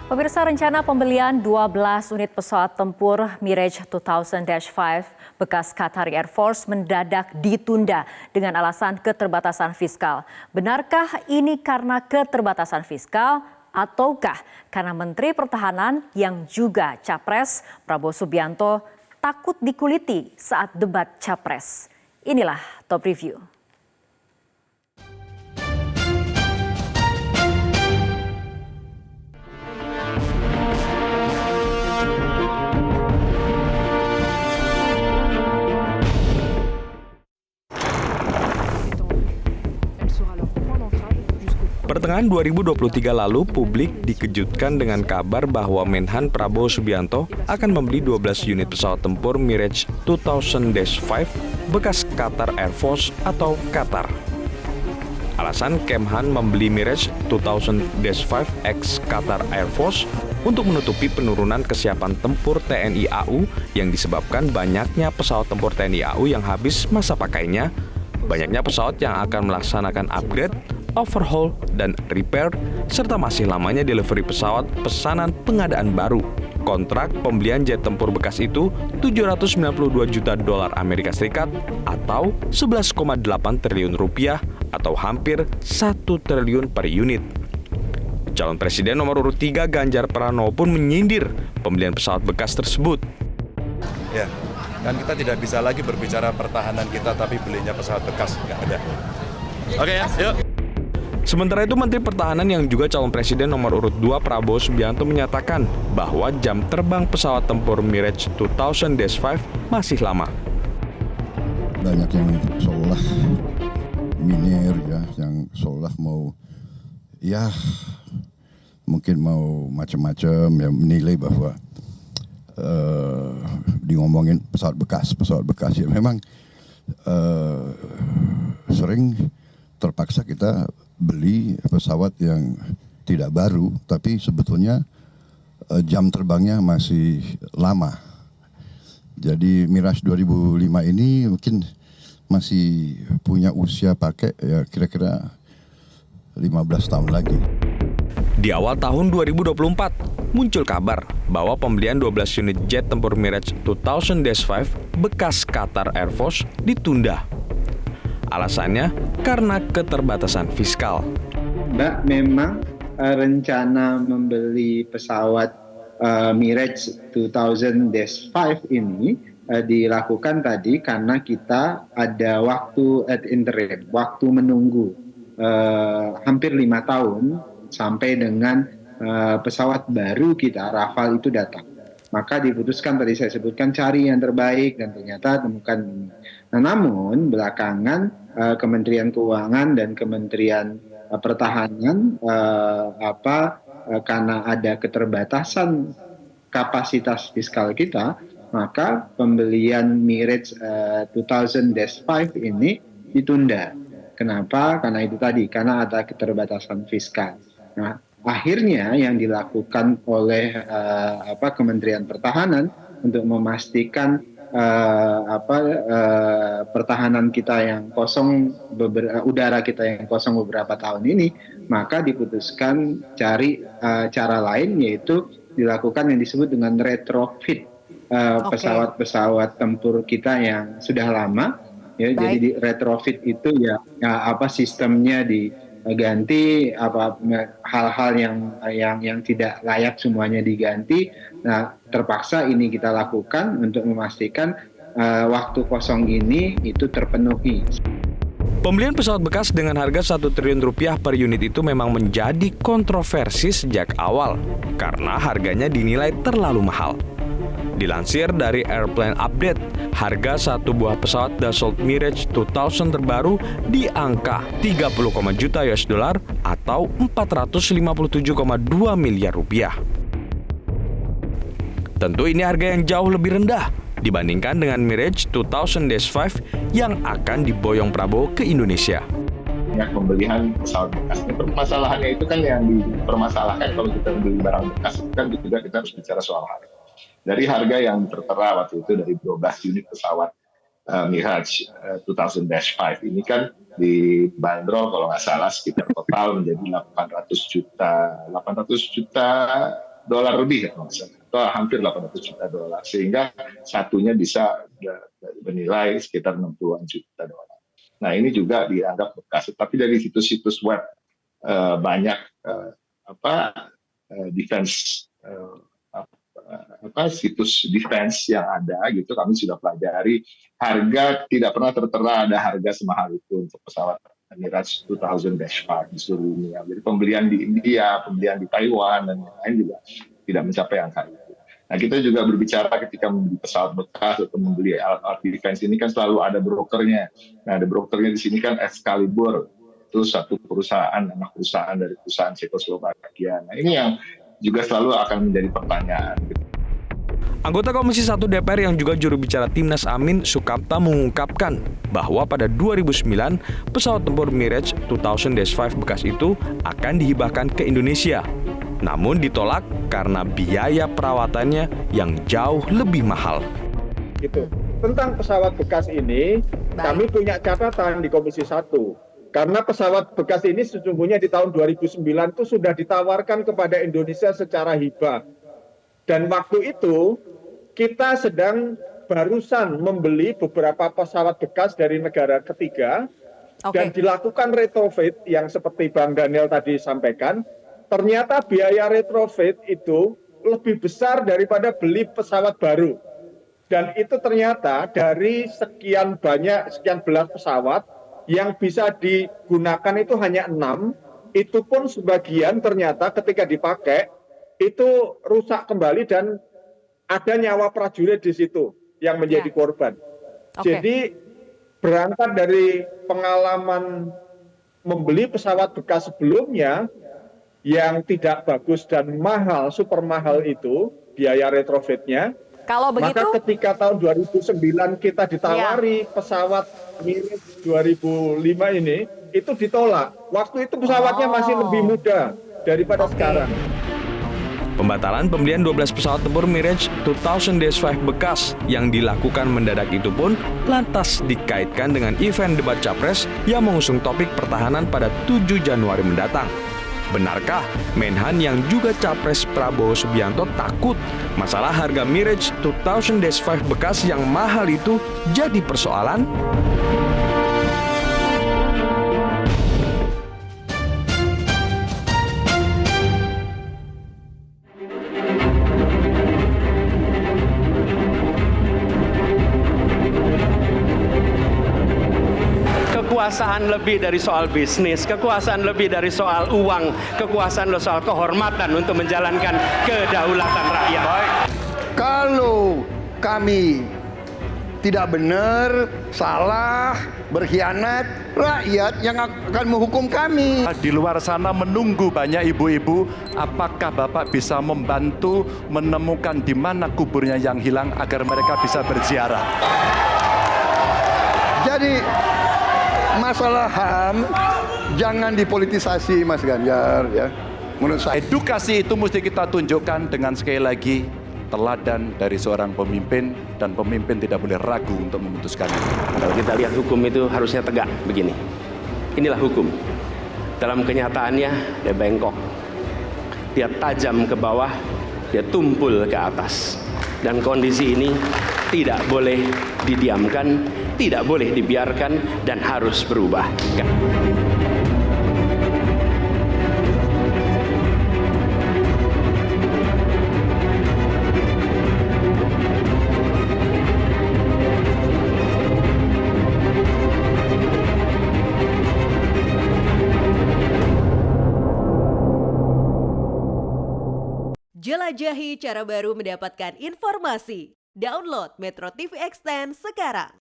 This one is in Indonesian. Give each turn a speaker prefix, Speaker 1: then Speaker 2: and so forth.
Speaker 1: Pemirsa, rencana pembelian 12 unit pesawat tempur Mirage 2000-5 bekas Qatar Air Force mendadak ditunda dengan alasan keterbatasan fiskal. Benarkah ini karena keterbatasan fiskal ataukah karena Menteri Pertahanan yang juga Capres Prabowo Subianto takut dikuliti saat debat Capres? Inilah Top Review.
Speaker 2: Pertengahan 2023 lalu, publik dikejutkan dengan kabar bahwa Menhan Prabowo Subianto akan membeli 12 unit pesawat tempur Mirage 2000-5 bekas Qatar Air Force atau Qatar. Alasan Kemhan membeli Mirage 2000-5 ex Qatar Air Force untuk menutupi penurunan kesiapan tempur TNI AU yang disebabkan banyaknya pesawat tempur TNI AU yang habis masa pakainya, banyaknya pesawat yang akan melaksanakan upgrade, overhaul, dan repair, serta masih lamanya delivery pesawat pesanan pengadaan baru. Kontrak pembelian jet tempur bekas itu $792 juta Amerika Serikat atau 11,8 triliun rupiah atau hampir 1 triliun per unit. Calon Presiden nomor urut 3 Ganjar Pranowo pun menyindir pembelian pesawat bekas tersebut.
Speaker 3: Ya, kan kita tidak bisa lagi berbicara pertahanan kita tapi belinya pesawat bekas, nggak ada. Oke ya, yuk.
Speaker 2: Sementara itu, Menteri Pertahanan yang juga calon presiden nomor urut 2 Prabowo Subianto menyatakan bahwa jam terbang pesawat tempur Mirage 2000-5 masih lama.
Speaker 4: Banyak yang seolah minir ya, yang seolah mau mungkin mau macam-macam ya, menilai bahwa ngomongin pesawat bekas ya memang sering terpaksa kita beli pesawat yang tidak baru, tapi sebetulnya jam terbangnya masih lama. Jadi Mirage 2005 ini mungkin masih punya usia pakai ya kira-kira 15 tahun lagi.
Speaker 2: Di awal tahun 2024, muncul kabar bahwa pembelian 12 unit jet tempur Mirage 2000-5 bekas Qatar Air Force ditunda. Alasannya karena keterbatasan fiskal.
Speaker 5: Mbak, memang rencana membeli pesawat Mirage 2000-5 ini dilakukan tadi karena kita ada waktu interim, waktu menunggu hampir 5 tahun sampai dengan pesawat baru kita Rafale itu datang. Maka diputuskan tadi saya sebutkan cari yang terbaik dan ternyata temukan ini. Nah, namun belakangan Kementerian Keuangan dan Kementerian Pertahanan karena ada keterbatasan kapasitas fiskal kita, maka pembelian Mirage 2000-5 ini ditunda. Kenapa? Karena itu tadi, karena ada keterbatasan fiskal. Nah, akhirnya yang dilakukan oleh Kementerian Pertahanan untuk memastikan pertahanan kita yang kosong, udara kita yang kosong beberapa tahun ini, maka diputuskan cari cara lain, yaitu dilakukan yang disebut dengan retrofit pesawat-pesawat tempur kita yang sudah lama. Ya, jadi di retrofit itu sistemnya diganti, hal-hal yang tidak layak semuanya diganti. Nah, terpaksa ini kita lakukan untuk memastikan waktu kosong ini itu terpenuhi.
Speaker 2: Pembelian pesawat bekas dengan harga 1 triliun rupiah per unit itu memang menjadi kontroversi sejak awal karena harganya dinilai terlalu mahal. Dilansir dari Airplane Update, harga satu buah pesawat Dassault Mirage 2000 terbaru di angka 30, juta US dollar atau 457,2 miliar rupiah. Tentu ini harga yang jauh lebih rendah dibandingkan dengan Mirage 2000-5 yang akan diboyong Prabowo ke Indonesia.
Speaker 6: Pembelian pesawat bekas ini permasalahannya itu kan yang dipermasalahkan kalau kita beli barang bekas kan juga kita harus bicara soal harga. Dari harga yang tertera waktu itu dari 12 unit pesawat Mirage 2000-5 ini kan dibanderol kalau nggak salah sekitar total menjadi 800 juta dolar lebih ya, atau hampir 800 juta dolar, sehingga satunya bisa bernilai sekitar 60-an juta dolar. Nah ini juga dianggap bekas, tapi dari situs-situs web banyak defense situs defense yang ada gitu, kami sudah pelajari, harga tidak pernah tertera ada harga semahal itu untuk pesawat Mirage 2000-5 di seluruh dunia. Jadi pembelian di India, pembelian di Taiwan dan lain-lain juga tidak mencapai angka itu. Nah kita juga berbicara ketika membeli pesawat bekas atau membeli alat-alat defense ini kan selalu ada brokernya. Nah ada brokernya di sini kan Excalibur, itu satu perusahaan, anak perusahaan dari perusahaan Cekoslovakia. Nah ini yang juga selalu akan menjadi pertanyaan.
Speaker 2: Anggota Komisi 1 DPR yang juga juru bicara Timnas Amin Sukamta mengungkapkan bahwa pada 2009 pesawat tempur Mirage 2000-5 bekas itu akan dihibahkan ke Indonesia. Namun ditolak karena biaya perawatannya yang jauh lebih mahal.
Speaker 7: Gitu. Tentang pesawat bekas ini, kami punya catatan di Komisi 1. Karena pesawat bekas ini sesungguhnya di tahun 2009 itu sudah ditawarkan kepada Indonesia secara hibah. Dan waktu itu kita sedang barusan membeli beberapa pesawat bekas dari negara ketiga dan dilakukan retrofit yang seperti Bang Daniel tadi sampaikan. Ternyata biaya retrofit itu lebih besar daripada beli pesawat baru. Dan itu ternyata dari sekian belas pesawat yang bisa digunakan itu hanya 6, itu pun sebagian ternyata ketika dipakai itu rusak kembali dan ada nyawa prajurit di situ yang menjadi korban. Jadi berangkat dari pengalaman membeli pesawat bekas sebelumnya yang tidak bagus dan mahal, super mahal itu biaya retrofitnya.
Speaker 1: Kalau begitu,
Speaker 7: maka ketika tahun 2009 kita ditawari pesawat Mirage 2005 ini, itu ditolak. Waktu itu pesawatnya masih lebih muda daripada sekarang.
Speaker 2: Pembatalan pembelian 12 pesawat tempur Mirage 2000-5 bekas yang dilakukan mendadak itu pun lantas dikaitkan dengan event debat Capres yang mengusung topik pertahanan pada 7 Januari mendatang. Benarkah Menhan yang juga Capres Prabowo Subianto takut masalah harga Mirage 2000-5 bekas yang mahal itu jadi persoalan?
Speaker 8: Kekuasaan lebih dari soal bisnis, kekuasaan lebih dari soal uang, kekuasaan soal kehormatan untuk menjalankan kedaulatan rakyat.
Speaker 9: Kalau kami tidak benar, salah, berkhianat, rakyat yang akan menghukum kami.
Speaker 3: Di luar sana menunggu banyak ibu-ibu, apakah Bapak bisa membantu menemukan di mana kuburnya yang hilang agar mereka bisa berziarah?
Speaker 9: Jadi masalah HAM jangan dipolitisasi, Mas Ganjar, ya. Menurut saya
Speaker 3: Edukasi itu mesti kita tunjukkan dengan sekali lagi teladan dari seorang pemimpin, dan pemimpin tidak boleh ragu untuk memutuskan itu.
Speaker 8: Kalau kita lihat hukum itu harusnya tegak begini. Inilah hukum. Dalam kenyataannya dia bengkok. Dia tajam ke bawah, dia tumpul ke atas. Dan kondisi ini tidak boleh didiamkan, tidak boleh dibiarkan, dan harus berubah.
Speaker 10: Jelajahi cara baru mendapatkan informasi. Download Metro TV Extend sekarang.